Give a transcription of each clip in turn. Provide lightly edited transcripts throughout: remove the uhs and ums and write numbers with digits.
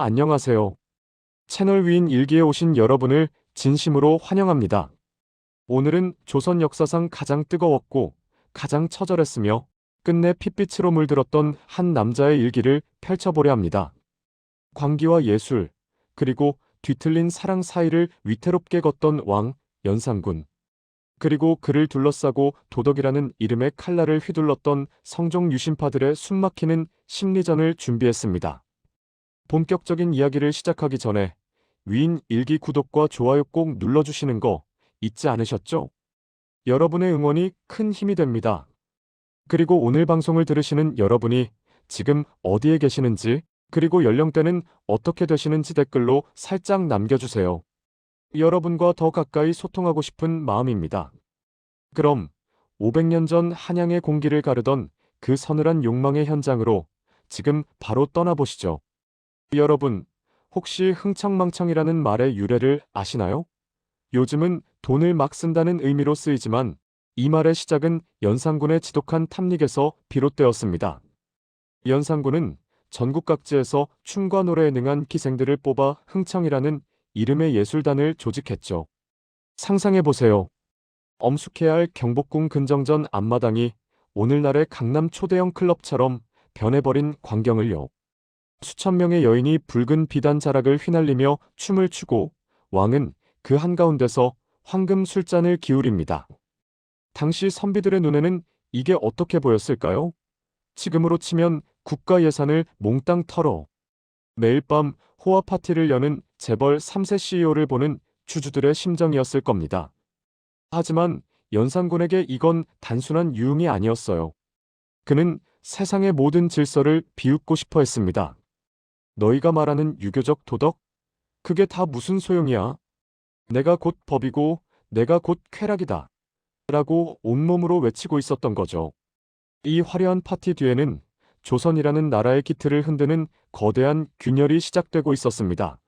안녕하세요. 채널 위인 일기에 오신 여러분을 진심으로 환영합니다. 오늘은 조선 역사상 가장 뜨거웠고 가장 처절했으며 끝내 핏빛으로 물들었던 한 남자의 일기를 펼쳐보려 합니다. 광기와 예술, 그리고 뒤틀린 사랑 사이를 위태롭게 걷던 왕 연산군, 그리고 그를 둘러싸고 도덕이라는 이름의 칼날을 휘둘렀던 성종 유신파들의 숨막히는 심리전을 준비했습니다. 본격적인 이야기를 시작하기 전에 위인 일기 구독과 좋아요 꼭 눌러주시는 거 잊지 않으셨죠? 여러분의 응원이 큰 힘이 됩니다. 그리고 오늘 방송을 들으시는 여러분이 지금 어디에 계시는지, 그리고 연령대는 어떻게 되시는지 댓글로 살짝 남겨주세요. 여러분과 더 가까이 소통하고 싶은 마음입니다. 그럼 500년 전 한양의 공기를 가르던 그 서늘한 욕망의 현장으로 지금 바로 떠나보시죠. 여러분, 혹시 흥청망청이라는 말의 유래를 아시나요? 요즘은 돈을 막 쓴다는 의미로 쓰이지만 이 말의 시작은 연산군의 지독한 탐닉에서 비롯되었습니다. 연산군은 전국 각지에서 춤과 노래에 능한 기생들을 뽑아 흥청이라는 이름의 예술단을 조직했죠. 상상해보세요. 엄숙해야 할 경복궁 근정전 앞마당이 오늘날의 강남 초대형 클럽처럼 변해버린 광경을요. 수천 명의 여인이 붉은 비단 자락을 휘날리며 춤을 추고 왕은 그 한가운데서 황금 술잔을 기울입니다. 당시 선비들의 눈에는 이게 어떻게 보였을까요? 지금으로 치면 국가 예산을 몽땅 털어 매일 밤 호화 파티를 여는 재벌 3세 CEO를 보는 주주들의 심정이었을 겁니다. 하지만 연산군에게 이건 단순한 유흥이 아니었어요. 그는 세상의 모든 질서를 비웃고 싶어 했습니다. 너희가 말하는 유교적 도덕? 그게 다 무슨 소용이야? 내가 곧 법이고 내가 곧 쾌락이다. 라고 온몸으로 외치고 있었던 거죠. 이 화려한 파티 뒤에는 조선이라는 나라의 기틀을 흔드는 거대한 균열이 시작되고 있었습니다.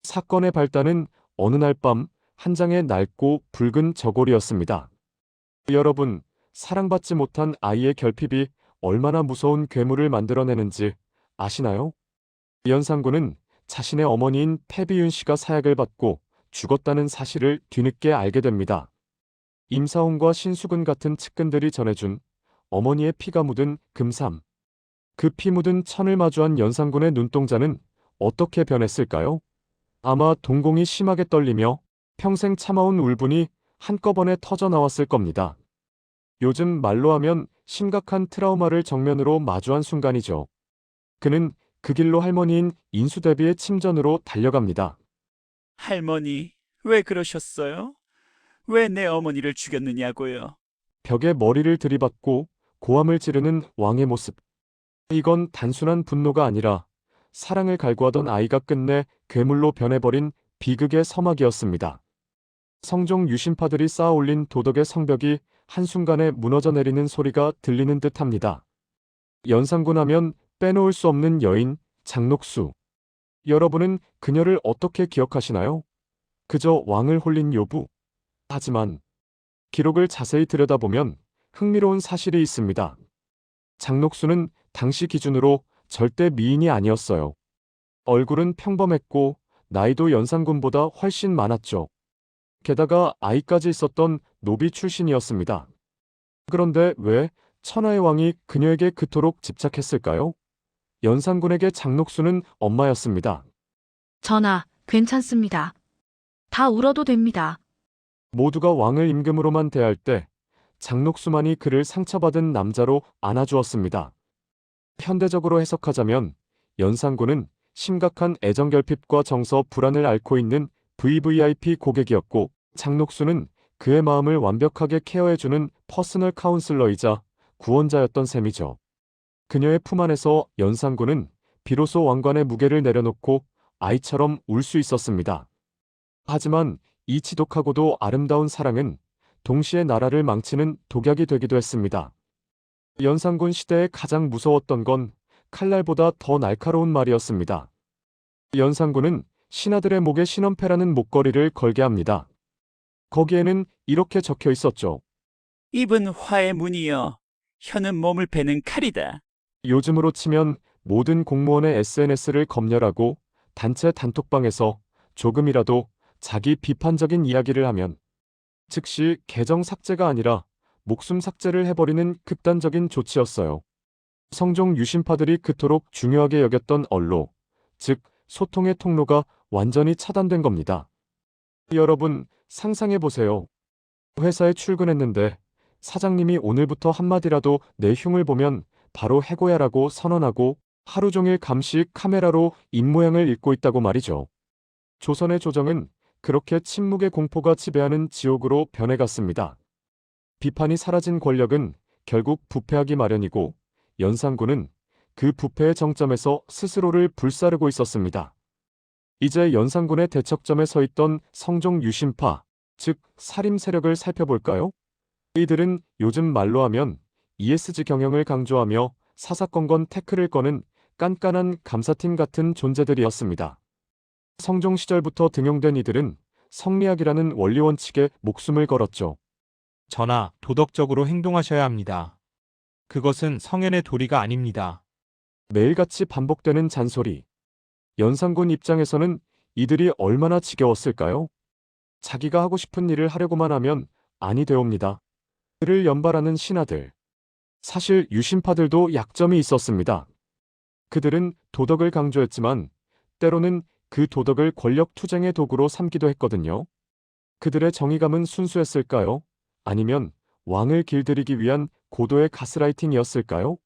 사건의 발단은 어느 날 밤 한 장의 낡고 붉은 저고리였습니다. 여러분, 사랑받지 못한 아이의 결핍이 얼마나 무서운 괴물을 만들어내는지 아시나요? 연산군은 자신의 어머니인 패비윤 씨가 사약을 받고 죽었다는 사실을 뒤늦게 알게 됩니다. 임사홍과 신수근 같은 측근들이 전해준 어머니의 피가 묻은 금삼. 그 피 묻은 천을 마주한 연산군의 눈동자는 어떻게 변했을까요? 아마 동공이 심하게 떨리며 평생 참아온 울분이 한꺼번에 터져 나왔을 겁니다. 요즘 말로 하면 심각한 트라우마를 정면으로 마주한 순간이죠. 그는 그 길로 할머니인 인수대비의 침전으로 달려갑니다. 할머니, 왜 그러셨어요? 왜 내 어머니를 죽였느냐고요? 벽에 머리를 들이받고 고함을 지르는 왕의 모습. 이건 단순한 분노가 아니라 사랑을 갈구하던 아이가 끝내 괴물로 변해버린 비극의 서막이었습니다. 성종 유신파들이 쌓아올린 도덕의 성벽이 한순간에 무너져 내리는 소리가 들리는 듯합니다. 연산군 하면 빼놓을 수 없는 여인, 장녹수. 여러분은 그녀를 어떻게 기억하시나요? 그저 왕을 홀린 요부. 하지만 기록을 자세히 들여다보면 흥미로운 사실이 있습니다. 장녹수는 당시 기준으로 절대 미인이 아니었어요. 얼굴은 평범했고 나이도 연산군보다 훨씬 많았죠. 게다가 아이까지 있었던 노비 출신이었습니다. 그런데 왜 천하의 왕이 그녀에게 그토록 집착했을까요? 연산군에게 장녹수는 엄마였습니다. 전하, 괜찮습니다. 다 울어도 됩니다. 모두가 왕을 임금으로만 대할 때 장녹수만이 그를 상처받은 남자로 안아주었습니다. 현대적으로 해석하자면 연산군은 심각한 애정결핍과 정서 불안을 앓고 있는 VVIP 고객이었고 장녹수는 그의 마음을 완벽하게 케어해주는 퍼스널 카운슬러이자 구원자였던 셈이죠. 그녀의 품 안에서 연산군은 비로소 왕관의 무게를 내려놓고 아이처럼 울 수 있었습니다. 하지만 이 지독하고도 아름다운 사랑은 동시에 나라를 망치는 독약이 되기도 했습니다. 연산군 시대에 가장 무서웠던 건 칼날보다 더 날카로운 말이었습니다. 연산군은 신하들의 목에 신원패라는 목걸이를 걸게 합니다. 거기에는 이렇게 적혀 있었죠. 입은 화의 문이여, 혀는 몸을 베는 칼이다. 요즘으로 치면 모든 공무원의 SNS를 검열하고 단체 단톡방에서 조금이라도 자기 비판적인 이야기를 하면 즉시 계정 삭제가 아니라 목숨 삭제를 해버리는 극단적인 조치였어요. 성종 유신파들이 그토록 중요하게 여겼던 언로, 즉 소통의 통로가 완전히 차단된 겁니다. 여러분, 상상해보세요. 회사에 출근했는데 사장님이 오늘부터 한마디라도 내 흉을 보면 바로 해고야라고 선언하고 하루 종일 감시 카메라로 입모양을 읽고 있다고 말이죠. 조선의 조정은 그렇게 침묵의 공포가 지배하는 지옥으로 변해갔습니다. 비판이 사라진 권력은 결국 부패하기 마련이고 연산군은 그 부패의 정점에서 스스로를 불사르고 있었습니다. 이제 연산군의 대척점에 서 있던 성종 유신파, 즉 살림 세력을 살펴볼까요? 이들은 요즘 말로 하면 ESG 경영을 강조하며 사사건건 태클을 거는 깐깐한 감사팀 같은 존재들이었습니다. 성종 시절부터 등용된 이들은 성리학이라는 원리 원칙에 목숨을 걸었죠. 전하, 도덕적으로 행동하셔야 합니다. 그것은 성현의 도리가 아닙니다. 매일같이 반복되는 잔소리. 연산군 입장에서는 이들이 얼마나 지겨웠을까요? 자기가 하고 싶은 일을 하려고만 하면 아니 되옵니다. 그를 연발하는 신하들. 사실 유신파들도 약점이 있었습니다. 그들은 도덕을 강조했지만 때로는 그 도덕을 권력 투쟁의 도구로 삼기도 했거든요. 그들의 정의감은 순수했을까요? 아니면 왕을 길들이기 위한 고도의 가스라이팅이었을까요?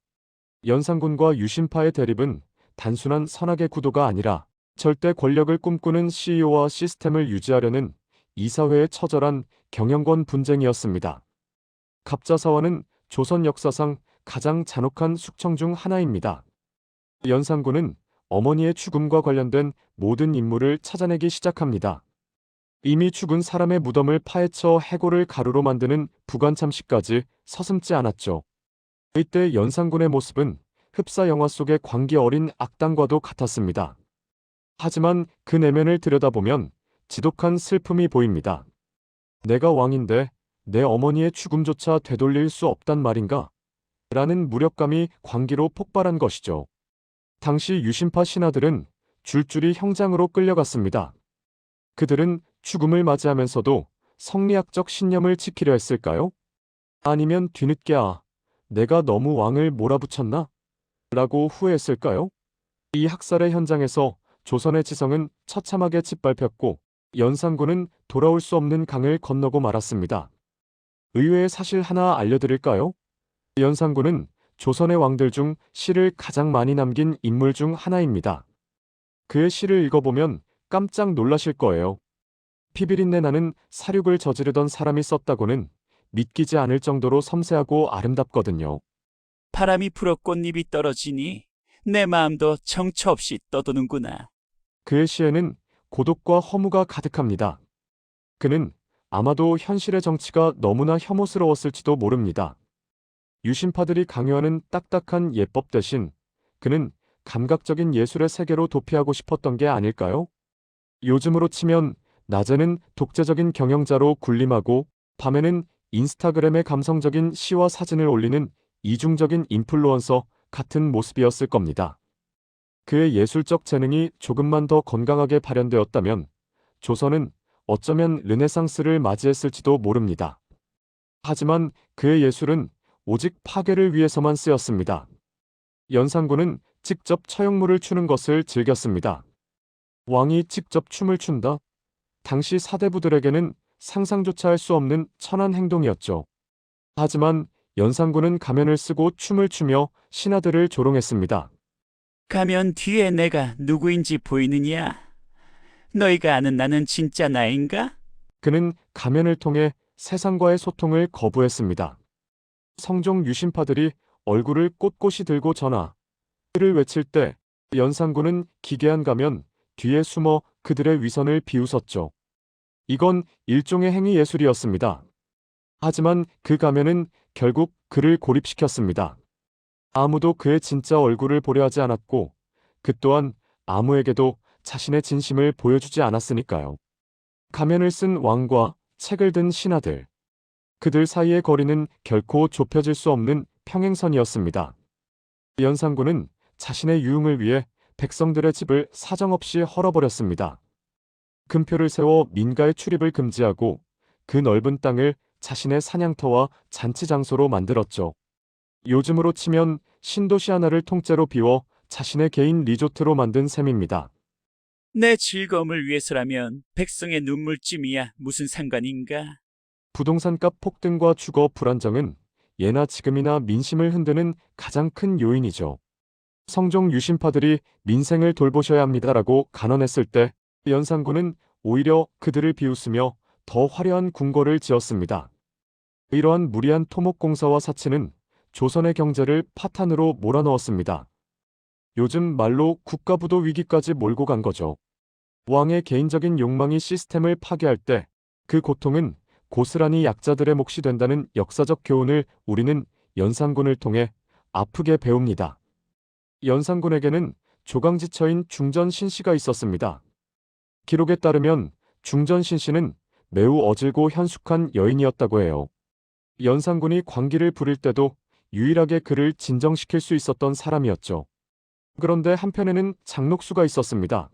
연산군과 유신파의 대립은 단순한 선악의 구도가 아니라 절대 권력을 꿈꾸는 CEO와 시스템을 유지하려는 이사회의 처절한 경영권 분쟁이었습니다. 갑자사화는 조선 역사상 가장 잔혹한 숙청 중 하나입니다. 연산군은 어머니의 죽음과 관련된 모든 인물을 찾아내기 시작합니다. 이미 죽은 사람의 무덤을 파헤쳐 해골을 가루로 만드는 부관참시까지 서슴지 않았죠. 이때 연산군의 모습은 흡사 영화 속의 광기 어린 악당과도 같았습니다. 하지만 그 내면을 들여다보면 지독한 슬픔이 보입니다. 내가 왕인데 내 어머니의 죽음조차 되돌릴 수 없단 말인가? 라는 무력감이 광기로 폭발한 것이죠. 당시 유신파 신하들은 줄줄이 형장으로 끌려갔습니다. 그들은 죽음을 맞이하면서도 성리학적 신념을 지키려 했을까요? 아니면 뒤늦게 내가 너무 왕을 몰아붙였나? 라고 후회했을까요? 이 학살의 현장에서 조선의 지성은 처참하게 짓밟혔고 연산군은 돌아올 수 없는 강을 건너고 말았습니다. 의외의 사실 하나 알려드릴까요? 연산군은 조선의 왕들 중 시를 가장 많이 남긴 인물 중 하나입니다. 그의 시를 읽어보면 깜짝 놀라실 거예요. 피비린내 나는 사륙을 저지르던 사람이 썼다고는 믿기지 않을 정도로 섬세하고 아름답거든요. 바람이 불어 꽃잎이 떨어지니 내 마음도 정처 없이 떠도는구나. 그의 시에는 고독과 허무가 가득합니다. 그는 아마도 현실의 정치가 너무나 혐오스러웠을지도 모릅니다. 유신파들이 강요하는 딱딱한 예법 대신 그는 감각적인 예술의 세계로 도피하고 싶었던 게 아닐까요? 요즘으로 치면 낮에는 독재적인 경영자로 군림하고 밤에는 인스타그램에 감성적인 시와 사진을 올리는 이중적인 인플루언서 같은 모습이었을 겁니다. 그의 예술적 재능이 조금만 더 건강하게 발현되었다면 조선은 어쩌면 르네상스를 맞이했을지도 모릅니다. 하지만 그의 예술은 오직 파괴를 위해서만 쓰였습니다. 연산군은 직접 처형물을 추는 것을 즐겼습니다. 왕이 직접 춤을 춘다? 당시 사대부들에게는 상상조차 할 수 없는 천한 행동이었죠. 하지만 연산군은 가면을 쓰고 춤을 추며 신하들을 조롱했습니다. 가면 뒤에 내가 누구인지 보이느냐? 너희가 아는 나는 진짜 나인가? 그는 가면을 통해 세상과의 소통을 거부했습니다. 성종 유신파들이 얼굴을 꼿꼿이 들고 전하를 외칠 때 연산군은 기괴한 가면 뒤에 숨어 그들의 위선을 비웃었죠. 이건 일종의 행위 예술이었습니다. 하지만 그 가면은 결국 그를 고립시켰습니다. 아무도 그의 진짜 얼굴을 보려 하지 않았고 그 또한 아무에게도 자신의 진심을 보여주지 않았으니까요. 가면을 쓴 왕과 책을 든 신하들. 그들 사이의 거리는 결코 좁혀질 수 없는 평행선이었습니다. 연산군은 자신의 유흥을 위해 백성들의 집을 사정없이 헐어버렸습니다. 금표를 세워 민가의 출입을 금지하고 그 넓은 땅을 자신의 사냥터와 잔치 장소로 만들었죠. 요즘으로 치면 신도시 하나를 통째로 비워 자신의 개인 리조트로 만든 셈입니다. 내 즐거움을 위해서라면 백성의 눈물쯤이야 무슨 상관인가? 부동산값 폭등과 주거 불안정은 예나 지금이나 민심을 흔드는 가장 큰 요인이죠. 성종 유신파들이 민생을 돌보셔야 합니다라고 간언했을 때 연산군은 오히려 그들을 비웃으며 더 화려한 궁궐을 지었습니다. 이러한 무리한 토목공사와 사치는 조선의 경제를 파탄으로 몰아넣었습니다. 요즘 말로 국가부도 위기까지 몰고 간 거죠. 왕의 개인적인 욕망이 시스템을 파괴할 때 그 고통은 고스란히 약자들의 몫이 된다는 역사적 교훈을 우리는 연산군을 통해 아프게 배웁니다. 연산군에게는 조강지처인 중전신씨가 있었습니다. 기록에 따르면 중전신씨는 매우 어질고 현숙한 여인이었다고 해요. 연산군이 광기를 부릴 때도 유일하게 그를 진정시킬 수 있었던 사람이었죠. 그런데 한편에는 장녹수가 있었습니다.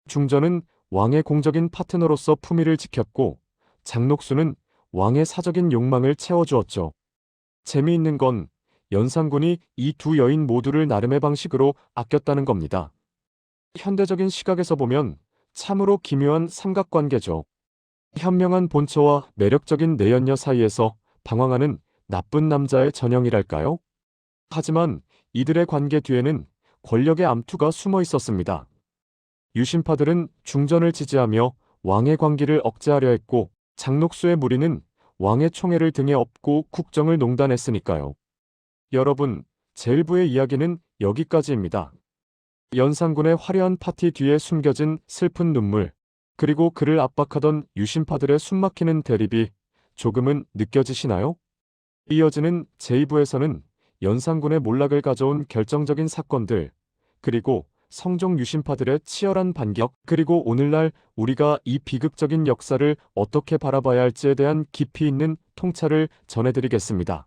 중전은 왕의 공적인 파트너로서 품위를 지켰고 장녹수는 왕의 사적인 욕망을 채워주었죠. 재미있는 건 연산군이 이 두 여인 모두를 나름의 방식으로 아꼈다는 겁니다. 현대적인 시각에서 보면 참으로 기묘한 삼각관계죠. 현명한 본처와 매력적인 내연녀 사이에서 방황하는 나쁜 남자의 전형이랄까요? 하지만 이들의 관계 뒤에는 권력의 암투가 숨어 있었습니다. 유신파들은 중전을 지지하며 왕의 광기를 억제하려 했고 장녹수의 무리는 왕의 총애를 등에 업고 국정을 농단했으니까요. 여러분, 제1부의 이야기는 여기까지입니다. 연산군의 화려한 파티 뒤에 숨겨진 슬픈 눈물, 그리고 그를 압박하던 유신파들의 숨막히는 대립이 조금은 느껴지시나요? 이어지는 제2부에서는 연산군의 몰락을 가져온 결정적인 사건들, 그리고 성종 유신파들의 치열한 반격, 그리고 오늘날 우리가 이 비극적인 역사를 어떻게 바라봐야 할지에 대한 깊이 있는 통찰을 전해드리겠습니다.